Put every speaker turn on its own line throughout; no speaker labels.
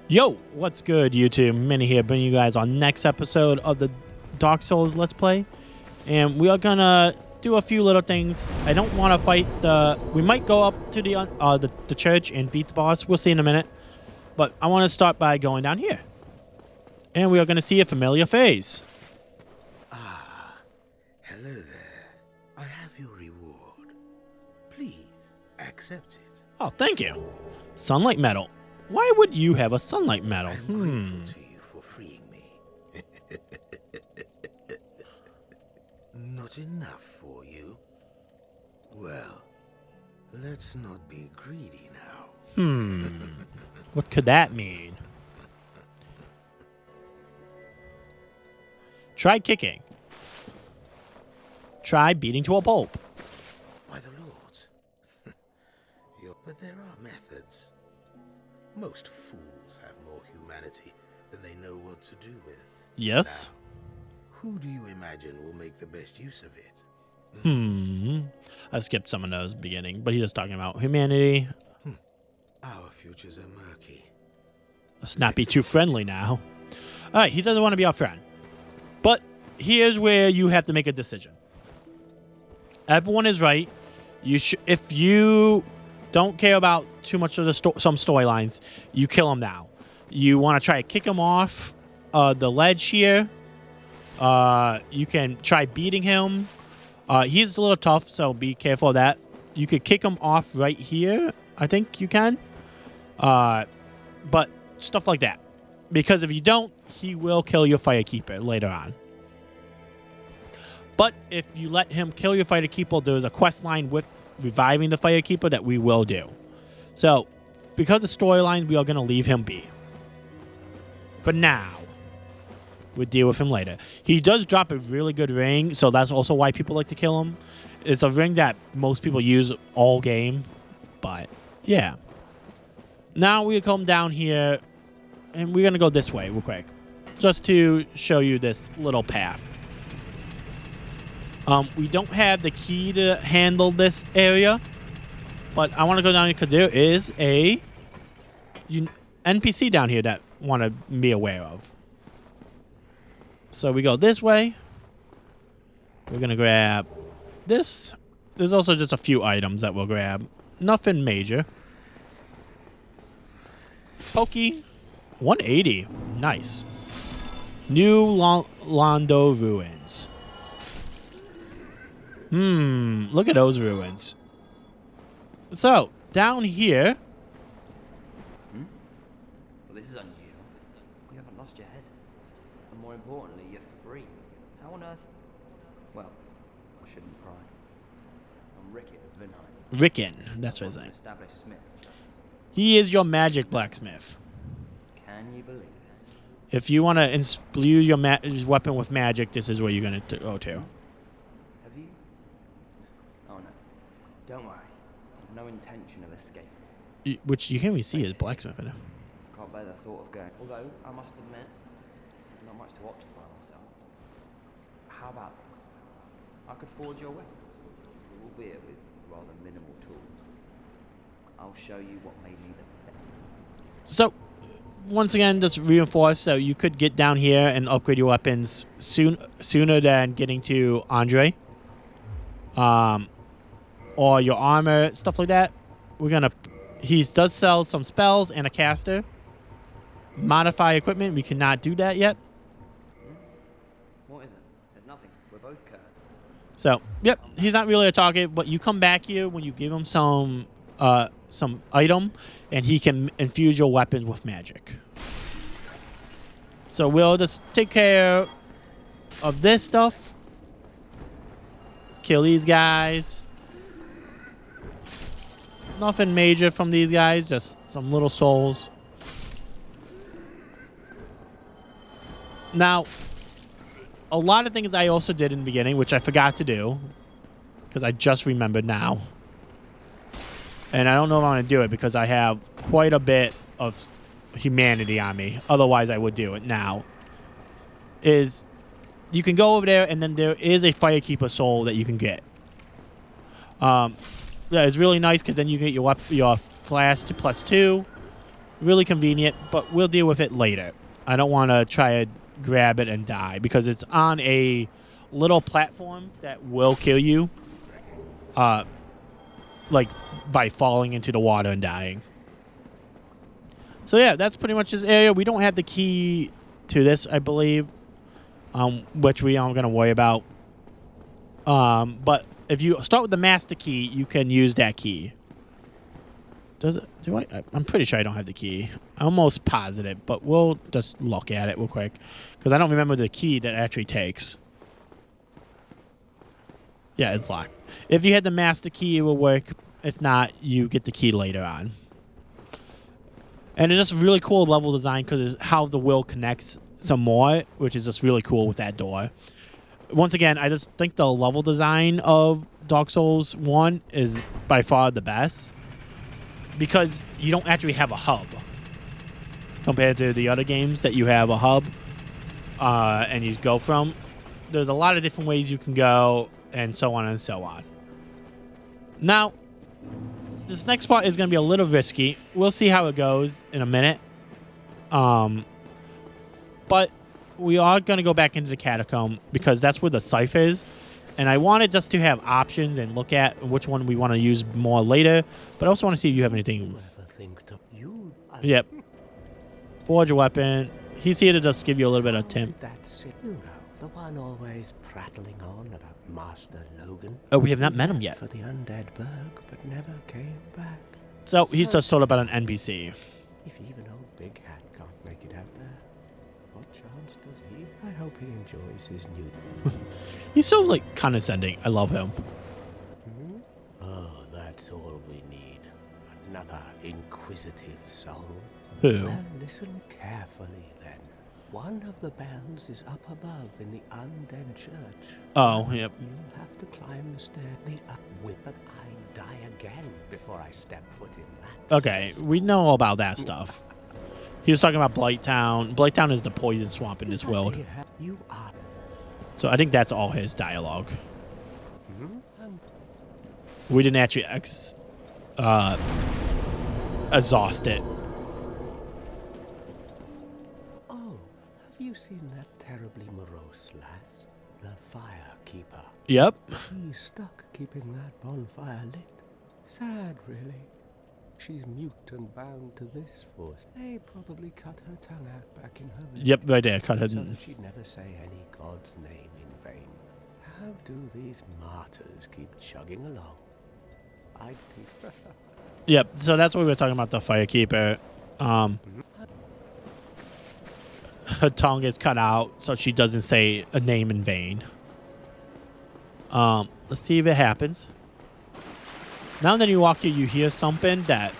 Yo, what's good, YouTube? Minnie here, bringing you guys our next episode of the Dark Souls Let's Play. And we are gonna do a few little things. I don't want to fight the... We might go up to the church and beat the boss. We'll see in a minute. But I want to start by going down here. And we are going to see a familiar face.
Ah, hello there. I have your reward. Please, accept it.
Oh, thank you. Sunlight medal. Why would you have a sunlight medal?
I'm grateful to you for freeing me. Not enough for you? Well, let's not be greedy now.
What could that mean? Try kicking. Try beating to a pulp.
By the lords. But there are methods. Most fools have more humanity than they know what to do with.
Yes.
Now, who do you imagine will make the best use of it?
I skipped some of those beginning, but he's just talking about humanity.
Our futures are murky.
Let's not be too friendly now. All right, he doesn't want to be our friend. But here's where you have to make a decision. Everyone is right. If you don't care about too much of some storylines, you kill him now. You want to try to kick him off the ledge here. You can try beating him. He's a little tough, so be careful of that. You could kick him off right here. I think you can. But stuff like that. Because if you don't, he will kill your Firekeeper later on. But if you let him kill your Firekeeper, there's a quest line with reviving the Firekeeper that we will do. So, because of storylines, we are going to leave him be. For now. We'll deal with him later. He does drop a really good ring, so that's also why people like to kill him. It's a ring that most people use all game. But, yeah. Now we come down here, and we're going to go this way real quick. Just to show you this little path. We don't have the key to handle this area, but I want to go down here because there is a NPC down here that I want to be aware of. So we go this way. We're going to grab this. There's also just a few items that we'll grab. Nothing major. Pokey. 180. Nice. New Londo Ruins. Look at those ruins. So, down here.
Well, this is unusual. You haven't lost your head. And more importantly, you're free. How on earth? Well, I shouldn't pry. I'm Rickett of Vinheim.
Rickon, that's what his name.
Established smith.
He is your magic blacksmith.
Can you believe it?
If you want to imbue your weapon with magic, this is where you're going to go to.
Have you? Oh no. Don't worry. I've no intention of escaping.
Which you can't really see his blacksmith in it.
Can't bear the thought of going. Although, I must admit, not much to occupy myself. How about this? I could forge your weapons, albeit with rather minimal tools. I'll show you what made me the best.
So, once again, just reinforce, so you could get down here and upgrade your weapons sooner than getting to Andre. Or your armor, stuff like that. He does sell some spells and a caster. Modify equipment, we cannot do that yet.
What is it? There's nothing. We're both cursed.
So, yep, he's not really a target, but you come back here when you give him some item, and he can infuse your weapons with magic. So we'll just take care of this stuff. Kill these guys. Nothing major from these guys, just some little souls. Now, a lot of things I also did in the beginning, which I forgot to do, because I just remembered now. And I don't know if I'm going to do it because I have quite a bit of humanity on me. Otherwise, I would do it now. Is you can go over there, and then there is a Firekeeper soul that you can get. That is really nice because then you get your class to +2. Really convenient, but we'll deal with it later. I don't want to try to grab it and die because it's on a little platform that will kill you, like by falling into the water and dying. So yeah, that's pretty much this area. We don't have the key to this, I believe, which we aren't going to worry about. But if you start with the master key, you can use that key. Does it? Do I? I'm pretty sure I don't have the key. I'm almost positive, but we'll just look at it real quick because I don't remember the key that actually takes. Yeah, it's locked. If you had the master key, it will work. If not, you get the key later on. And it's just really cool level design because it's how the will connects some more, which is just really cool with that door. Once again, I just think the level design of Dark Souls 1 is by far the best because you don't actually have a hub compared to the other games that you have a hub and you go from. There's a lot of different ways you can go and so on and so on. Now, this next part is going to be a little risky. We'll see how it goes in a minute. But we are going to go back into the catacomb because that's where the scythe is. And I wanted just to have options and look at which one we want to use more later. But I also want to see if you have anything. Yep. Forge a weapon. He's here to just give you a little bit of tip.
That's it. You know, the one always prattling on about Master Logan.
Oh, we have not met him yet.
For the undead burg, but never came back.
So he's just told about an NPC.
If even old Big Hat can't make it out there, what chance does he? I hope he enjoys his new...
He's so, like, condescending. I love him.
Hmm? Oh, that's all we need. Another inquisitive soul.
Who?
Well, listen carefully then. One of the bells is up above in the undead church.
Oh, yep.
You'll have to climb the stair. The whip, but I die again before I step foot in that.
Okay, we know all about that stuff. He was talking about Blighttown. Blighttown is the poison swamp in this world.
You are.
So I think that's all his dialogue. We didn't actually exhaust it.
Oh, have you seen that terribly morose lass? The Firekeeper.
Yep.
She's stuck keeping that bonfire lit. Sad, really. She's mute and bound to this force. They probably cut her tongue out back in her village.
Yep, right there. Cut her.
So that she'd never say any god's name in vain. How do these martyrs keep chugging along? I'd keep...
Yep, so that's what we were talking about, the Firekeeper. Her tongue is cut out so she doesn't say a name in vain. Let's see if it happens. Now that you walk here, you hear something that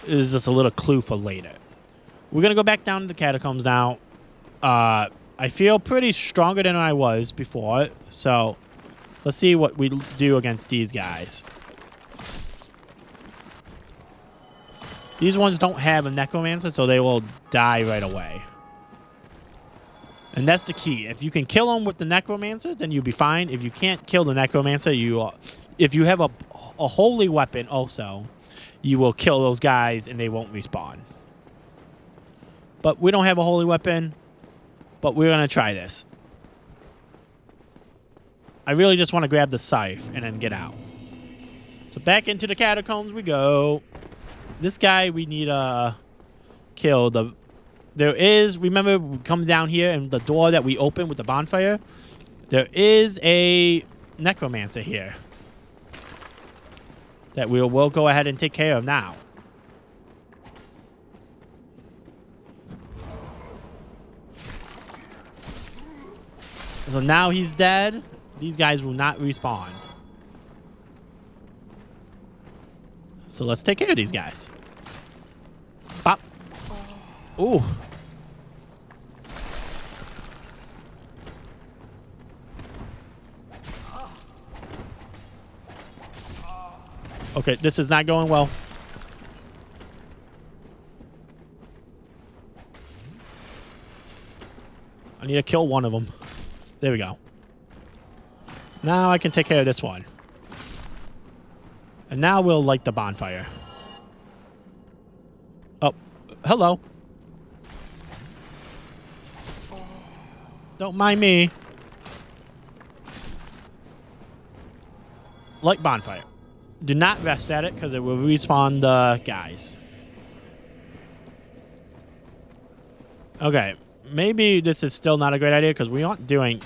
is just a little clue for later. We're going to go back down to the catacombs now. I feel pretty stronger than I was before, so let's see what we do against these guys. These ones don't have a necromancer, so they will die right away. And that's the key. If you can kill them with the necromancer, then you'll be fine. If you can't kill the necromancer, if you have a holy weapon also, you will kill those guys and they won't respawn. But we don't have a holy weapon, but we're going to try this. I really just want to grab the scythe and then get out. So back into the catacombs we go. This guy we need to kill. There is, remember, we come down here and the door that we open with the bonfire, there is a necromancer here that we'll go ahead and take care of now. So now he's dead. These guys will not respawn. So let's take care of these guys. Pop. Ooh. Okay, this is not going well. I need to kill one of them. There we go. Now I can take care of this one. And now we'll light the bonfire. Oh, hello. Don't mind me. Light bonfire. Do not rest at it because it will respawn the guys. Okay. Maybe this is still not a great idea because we aren't doing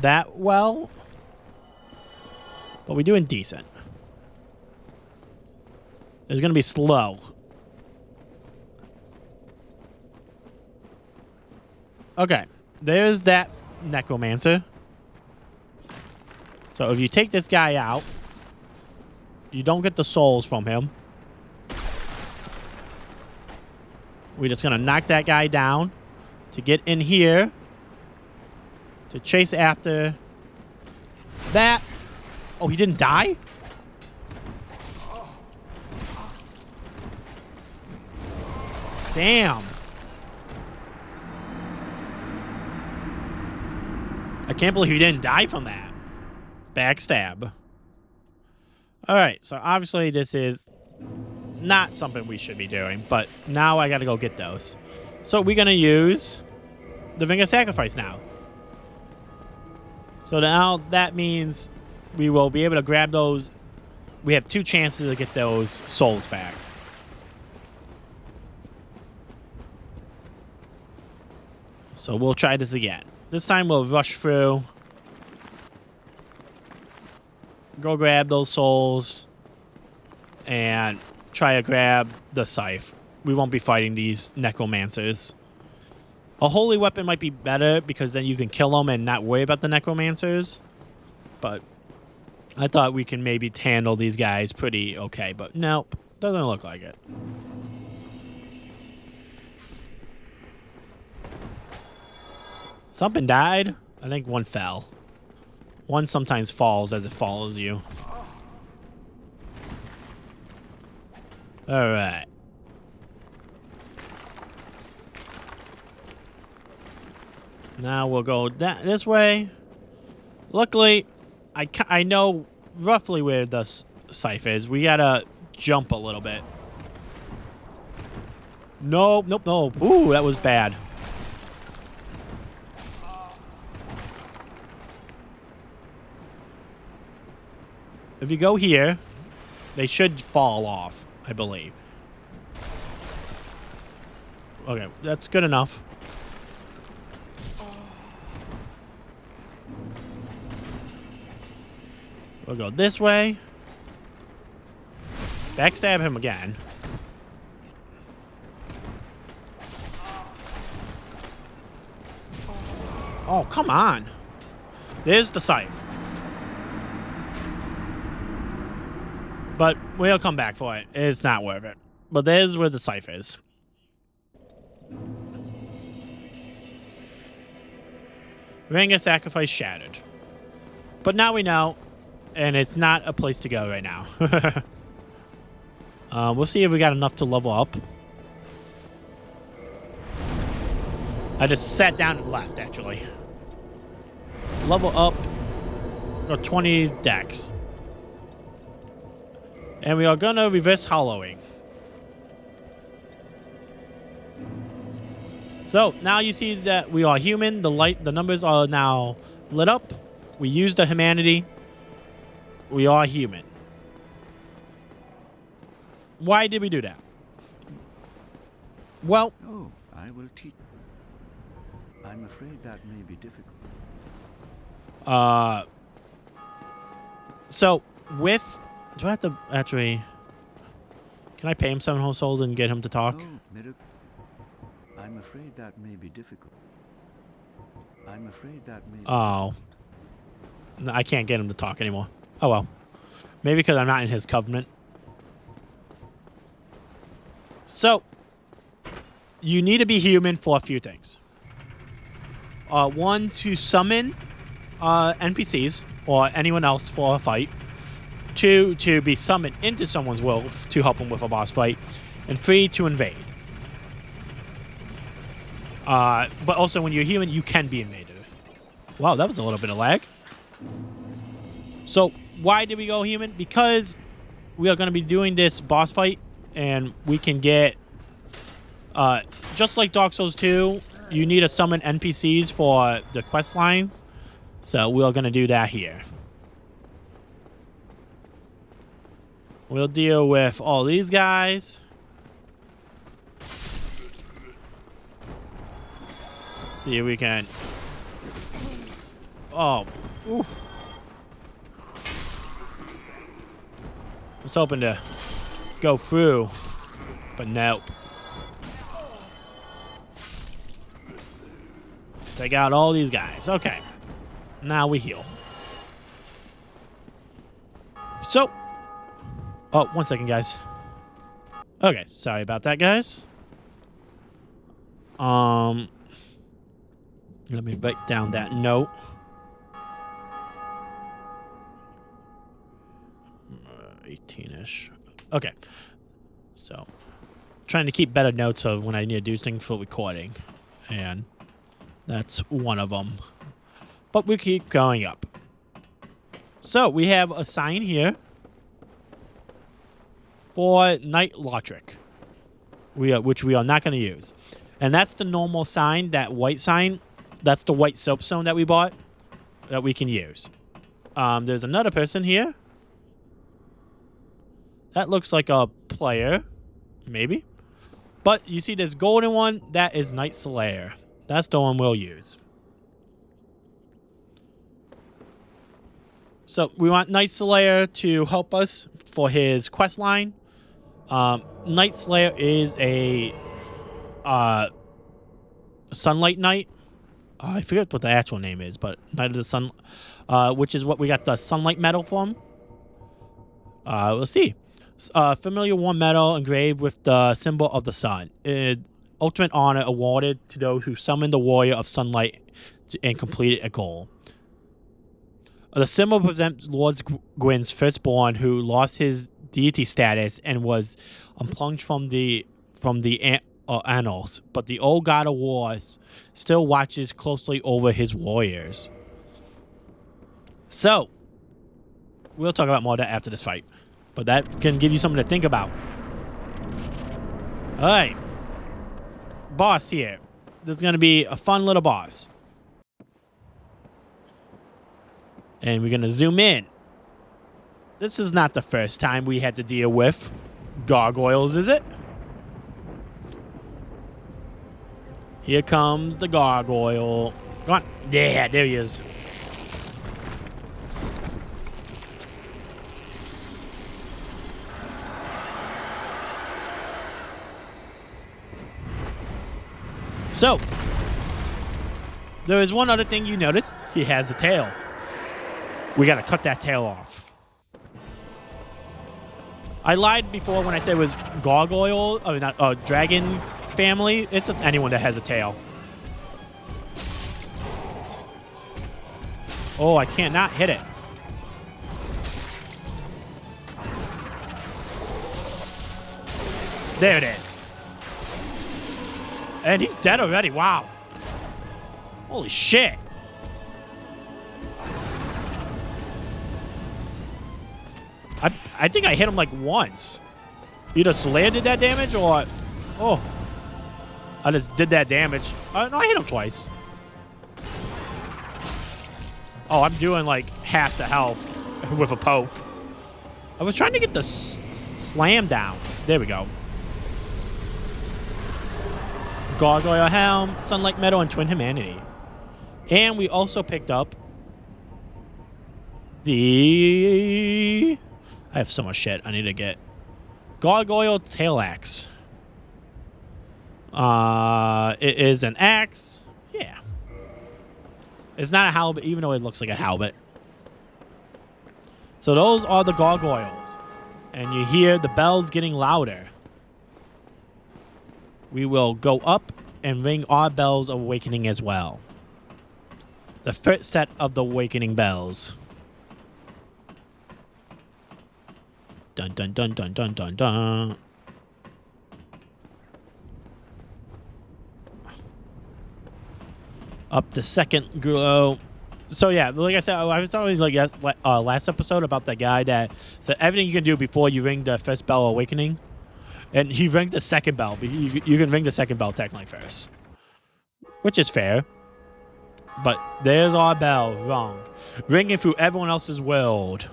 that well. But we're doing decent. It's going to be slow. Okay. There's that necromancer. So if you take this guy out, you don't get the souls from him. We're just going to knock that guy down to get in here to chase after that. Oh, he didn't die? Damn. I can't believe he didn't die from that. Backstab. Alright, so obviously this is not something we should be doing, but now I gotta go get those. So we're gonna use the Ring of Sacrifice now. So now that means we will be able to grab those. We have 2 chances to get those souls back. So we'll try this again. This time we'll rush through. Go grab those souls. And try to grab the scythe. We won't be fighting these necromancers. A holy weapon might be better because then you can kill them and not worry about the necromancers. But I thought we can maybe handle these guys pretty okay. But nope, doesn't look like it. Something died. I think one fell. One sometimes falls as it follows you. All right. Now we'll go this way. Luckily, I know roughly where the scythe is. We gotta jump a little bit. Nope, nope, nope. Ooh, that was bad. If you go here, they should fall off, I believe. Okay, that's good enough. We'll go this way. Backstab him again. Oh, come on. There's the scythe. But we'll come back for it. It's not worth it. But there's where the scythe is. Ring of Sacrifice shattered. But now we know, and it's not a place to go right now. We'll see if we got enough to level up. I just sat down and left, actually. Level up. Got 20 dex. And we are gonna reverse hollowing. So now you see that we are human. The numbers are now lit up. We use the humanity. We are human. Why did we do that? Well,
Oh, I will teach. I'm afraid that may be difficult.
So with, do I have to actually? Can I pay him 7 whole souls and get him to talk?
I'm afraid that may be difficult. I'm afraid that may be
Oh. No, I can't get him to talk anymore. Oh well. Maybe because I'm not in his covenant. So, you need to be human for a few things. 1, to summon NPCs or anyone else for a fight. 2, to be summoned into someone's world to help them with a boss fight. And 3, to invade. But also, when you're human, you can be invaded. Wow, that was a little bit of lag. So, why did we go human? Because we are going to be doing this boss fight and we can get, just like Dark Souls 2, you need to summon NPCs for the quest lines. So we're going to do that here. We'll deal with all these guys. See if we can... Oh. Ooh. I was hoping to go through, but nope. Take out all these guys. Okay. Now we heal. So... Oh, 1 second, guys. Okay, sorry about that, guys. Let me write down that note. 18-ish. Okay. So, trying to keep better notes of when I need to do things for recording. And that's one of them. But we keep going up. So, we have a sign here for Night Lotric, which we are not going to use. And that's the normal sign, that white sign. That's the white soapstone that we bought that we can use. There's another person here. That looks like a player, maybe. But you see this golden one, that is Night Slayer. That's the one we'll use. So we want Night Slayer to help us for his quest line. Night Slayer is a Sunlight Knight. I forget what the actual name is, but Knight of the Sun, which is what we got the Sunlight medal from. Let's see. Familiar warm medal engraved with the symbol of the sun. Ultimate honor awarded to those who summon the warrior of sunlight and completed a goal. The symbol represents Lord Gwyn's firstborn, who lost his deity status and was plunged from the annals, but the old god of wars still watches closely over his warriors. So, we'll talk about more of that after this fight, but that can give you something to think about. All right, boss here. This is going to be a fun little boss. And we're going to zoom in. This is not the first time we had to deal with gargoyles, is it? Here comes the gargoyle. Come on. Yeah, there he is. So, there is one other thing you noticed. He has a tail. We got to cut that tail off. I lied before when I said it was gargoyle, I mean, not dragon family. It's just anyone that has a tail. Oh, I can't not hit it. There it is. And he's dead already. Wow. Holy shit. I think I hit him like once. Either Slayer did that damage or... Oh. I just did that damage. No, I hit him twice. Oh, I'm doing like half the health with a poke. I was trying to get the slam down. There we go. Gargoyle Helm, Sunlight Meadow, and Twin Humanity. And we also picked up the... I have so much shit I need to get. Gargoyle Tail Axe. It is an axe. Yeah. It's not a halberd, even though it looks like a halberd. So those are the gargoyles. And you hear the bells getting louder. We will go up and ring our bells of awakening as well. The first set of the awakening bells. Dun dun dun dun dun dun dun. Up the second glow. So yeah, like I said, I was talking like last episode about the guy that said everything you can do before you ring the first bell of awakening. And he rang the second bell. But you can ring the second bell technically first. Which is fair. But there's our bell rung. Ringing through everyone else's world.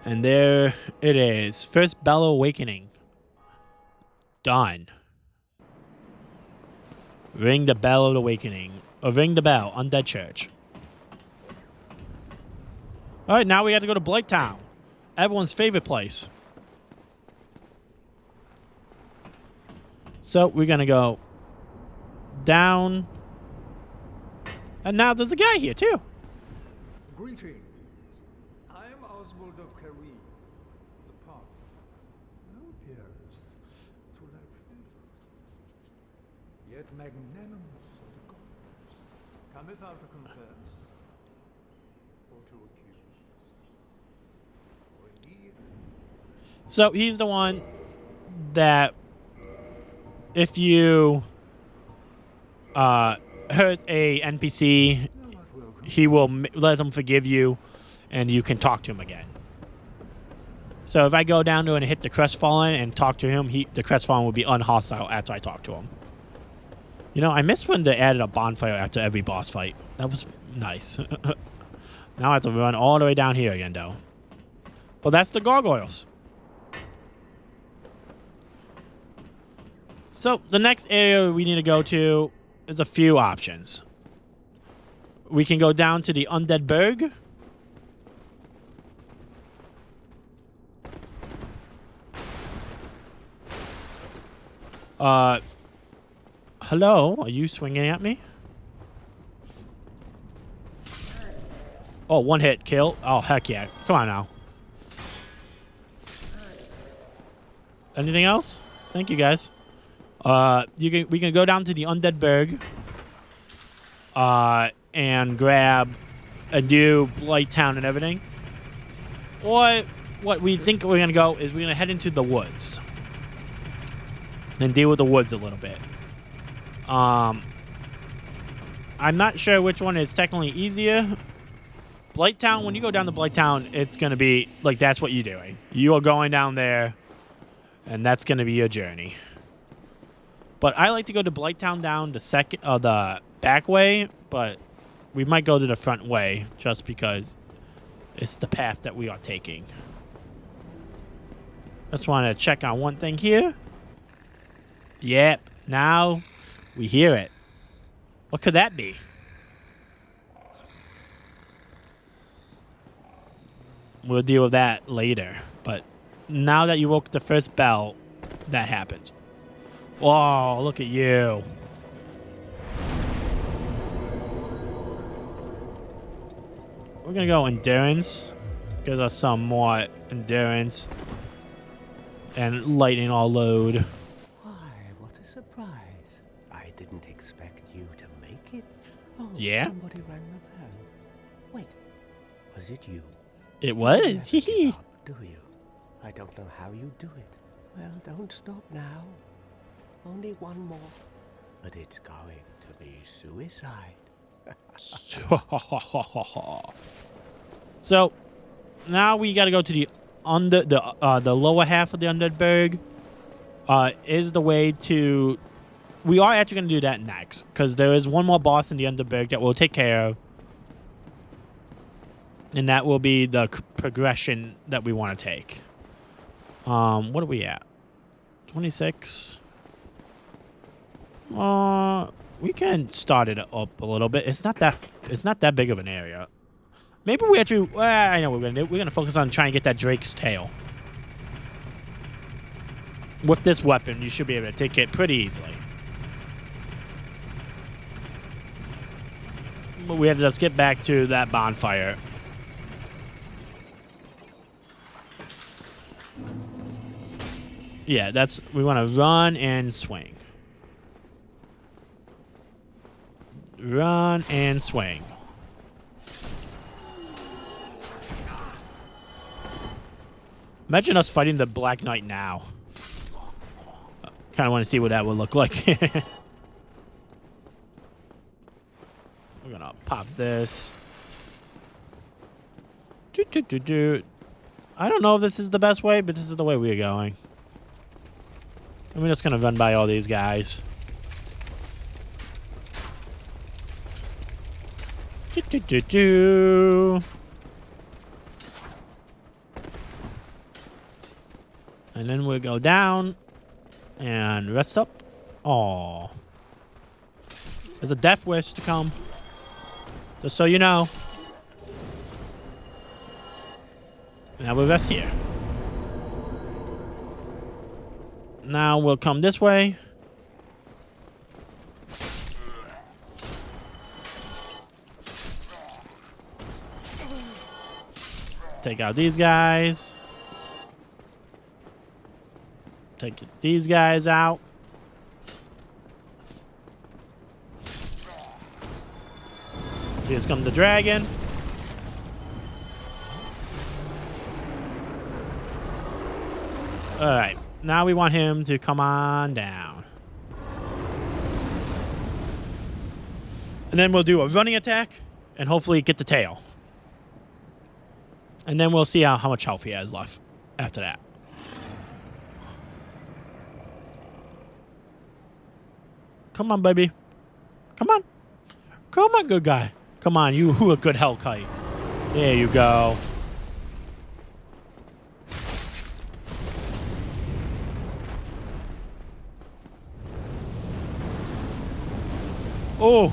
And there it is. First bell awakening. Done. Ring the bell of awakening. Or ring the bell. Undead Church. Alright, now we got to go to Blighttown. Everyone's favorite place. So we're going to go down. And now there's a guy here too.
Greetings. I am Oswald of Career, the path. Thou appearest to lack favor, yet magnanimous of the gods, cometh out to confess, or to accuse. For indeed,
So he's the one that if you hurt a NPC, he will let him forgive you, and you can talk to him again. So if I go down to and hit the Crestfallen and talk to him, the Crestfallen will be unhostile after I talk to him. You know, I miss when they added a bonfire after every boss fight. That was nice. Now I have to run all the way down here again, though. But that's the Gargoyles. So the next area we need to go to is a few options. We can go down to the Undead Burg. Hello? Are you swinging at me? Oh, one hit kill. Oh, heck yeah. Come on now. Anything else? Thank you, guys. We can go down to the Undead Burg. And grab a new Blighttown and everything. Or what we think we're going to go is we're going to head into the woods. And deal with the woods a little bit. I'm not sure which one is technically easier. Blighttown, when you go down to Blighttown, it's going to be like that's what you're doing. You are going down there, and that's going to be your journey. But I like to go to Blighttown down the back way, but we might go to the front way just because it's the path that we are taking. Just want to check on one thing here. Yep, now we hear it. What could that be? We'll deal with that later. But now that you woke the first bell, that happens. Whoa, look at you. We're going to go endurance. Gives us some more endurance. And lightning all load.
Why, what a surprise. I didn't expect you to make it. Oh,
Yeah?
Somebody rang the bell. Wait, was it you?
It was.
You never give
Hee.
up, do you? I don't know how you do it. Well, don't stop now. Only one more. But it's going to be suicide.
So now we got to go to the lower half of the Undead Burg. Is the way to. We are actually going to do that next because there is one more boss in the Undead Burg that we'll take care of, and that will be the progression that we want to take. What are we at? 26. We can start it up a little bit. It's not that big of an area. Maybe we actually. I know what we're gonna do. We're gonna focus on trying to get that Drake's tail. With this weapon, you should be able to take it pretty easily. But we have to just get back to that bonfire. Yeah, we want to run and swing. Run and swing. Imagine us fighting the Black Knight now. Kind of want to see what that would look like. We're going to pop this. I don't know if this is the best way, but this is the way we're going. And we're just going to run by all these guys. And then we'll go down and rest up. Aww. There's a death wish to come. Just so you know. Now we'll rest here. Now we'll come this way. Take out these guys. Take these guys out. Here's comes the dragon. Alright, now we want him to come on down. And then we'll do a running attack and hopefully get the tail. And then we'll see how much health he has left after that. Come on, baby. Come on. Come on, good guy. Come on, you who a good Hellkite. There you go. Oh.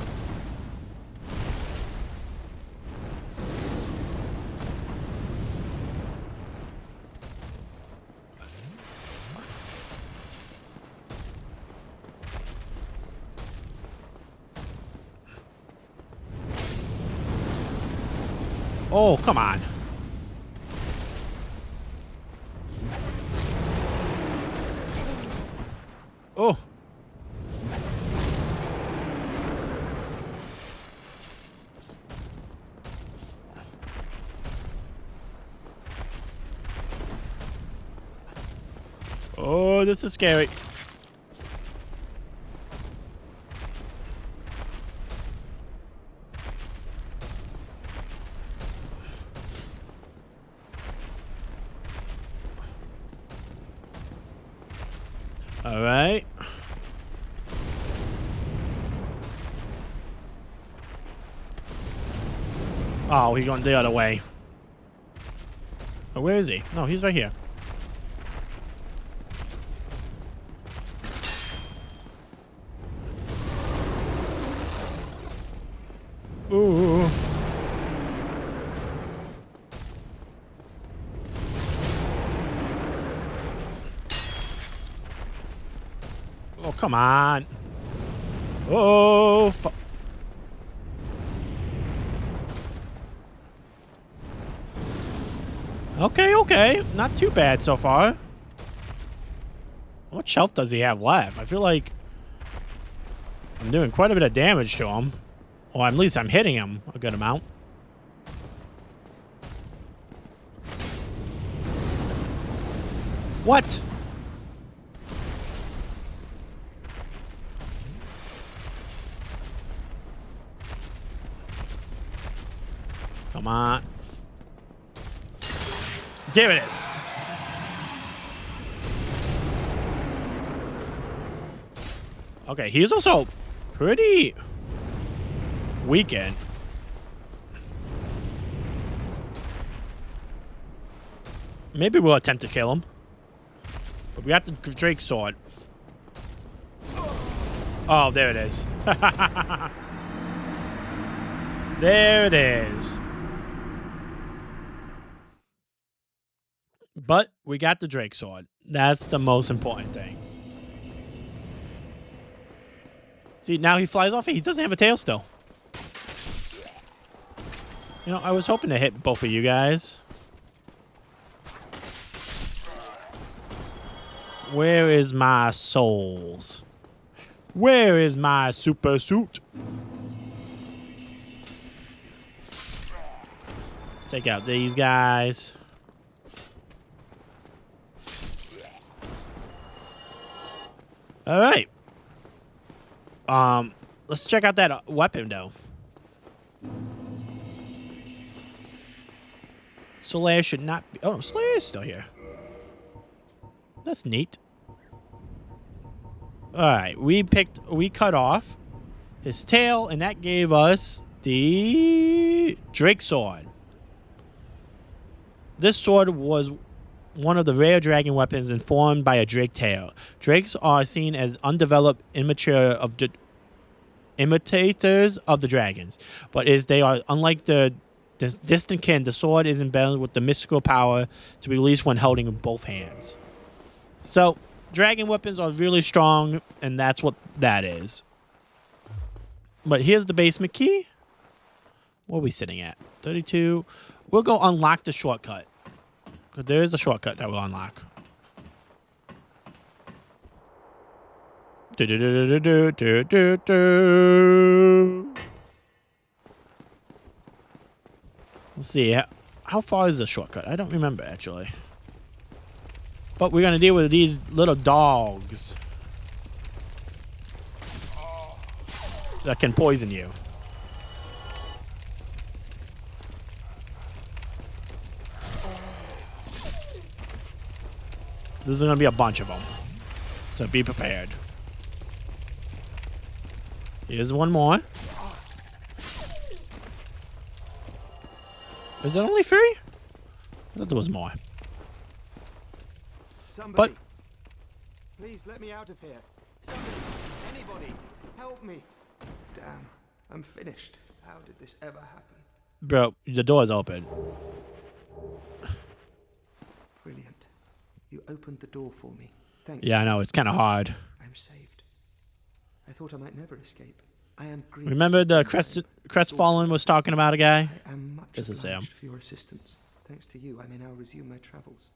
Oh, come on. Oh. Oh, this is scary. All right. Oh, he's going the other way. Oh, where is he? No, he's right here. Ooh. Oh, come on. Oh, okay, okay. Not too bad so far. How much health does he have left? I feel like I'm doing quite a bit of damage to him. Or at least I'm hitting him a good amount. What? Come on. There it is. Okay, he's also pretty weakened. Maybe we'll attempt to kill him. But we got the Drake sword. Oh, there it is. There it is. But we got the Drake sword. That's the most important thing. See, now he flies off. He doesn't have a tail still. You know, I was hoping to hit both of you guys. Where is my souls? Where is my super suit? Take out these guys. All right. Let's check out that weapon though. Slayer should not be... Oh, no, Slayer is still here. That's neat. Alright, we cut off his tail, and that gave us the Drake Sword. This sword was one of the rare dragon weapons informed by a drake tail. Drakes are seen as undeveloped, immature imitators of the dragons, but they are unlike the distant kin. The sword is embedded with the mystical power to be released when holding in both hands. So, dragon weapons are really strong, and that's what that is. But here's the basement key. What are we sitting at? 32. We'll go unlock the shortcut. Because there is a shortcut that will unlock. We'll see. How far is the shortcut? I don't remember, actually. But we're going to deal with these little dogs that can poison you. There's going to be a bunch of them. So be prepared. Here's one more. Is it only 3? I thought there was more.
Somebody,
But
please let me out of here. Somebody, anybody, help me. Damn, I'm finished. How did this ever happen?
bro, the door's open.
Brilliant. You opened the door for me. Thank you.
Yeah, I know, it's kind of hard.
I'm saved. I thought I might never escape. I am grieved.
Remember the Crestfallen was talking about a guy?
I am much
This is Sam.
obliged for your assistance. Thanks to you, I may now resume my travels.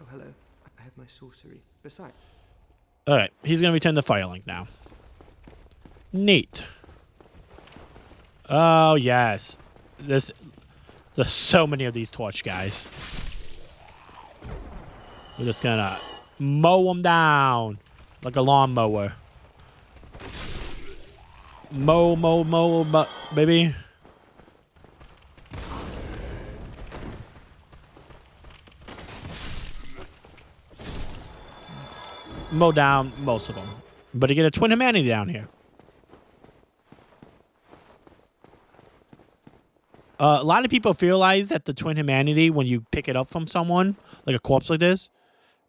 Oh, hello. I have my sorcery. Besides,
All right, he's going to return the fire link now. Neat. Oh, yes. There's so many of these torch guys. We're just going to mow them down like a lawnmower. Mow, baby. Mow down most of them. But to get a twin humanity down here. A lot of people realize that the twin humanity, when you pick it up from someone, like a corpse like this,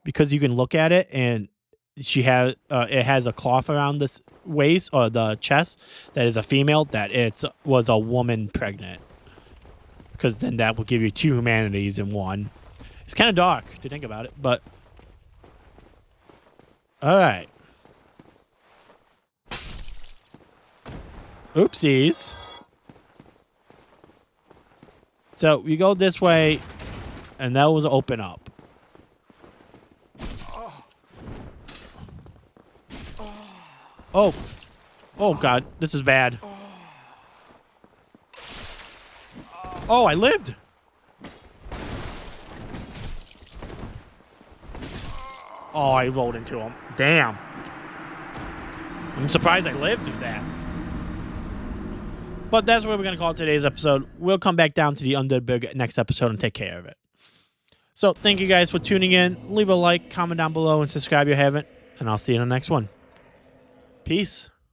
because you can look at it and it has a cloth around this waist or the chest that is a female, that it was a woman pregnant. Because then that will give you two humanities in one. It's kind of dark to think about it, but... Alright. Oopsies. So, we go this way, and that was open up. Oh. Oh, God. This is bad. Oh, I lived. Oh, I rolled into him. Damn. I'm surprised I lived through that. But that's where we're going to call today's episode. We'll come back down to the Underberg next episode and take care of it. So, thank you guys for tuning in. Leave a like, comment down below, and subscribe if you haven't. And I'll see you in the next one. Peace.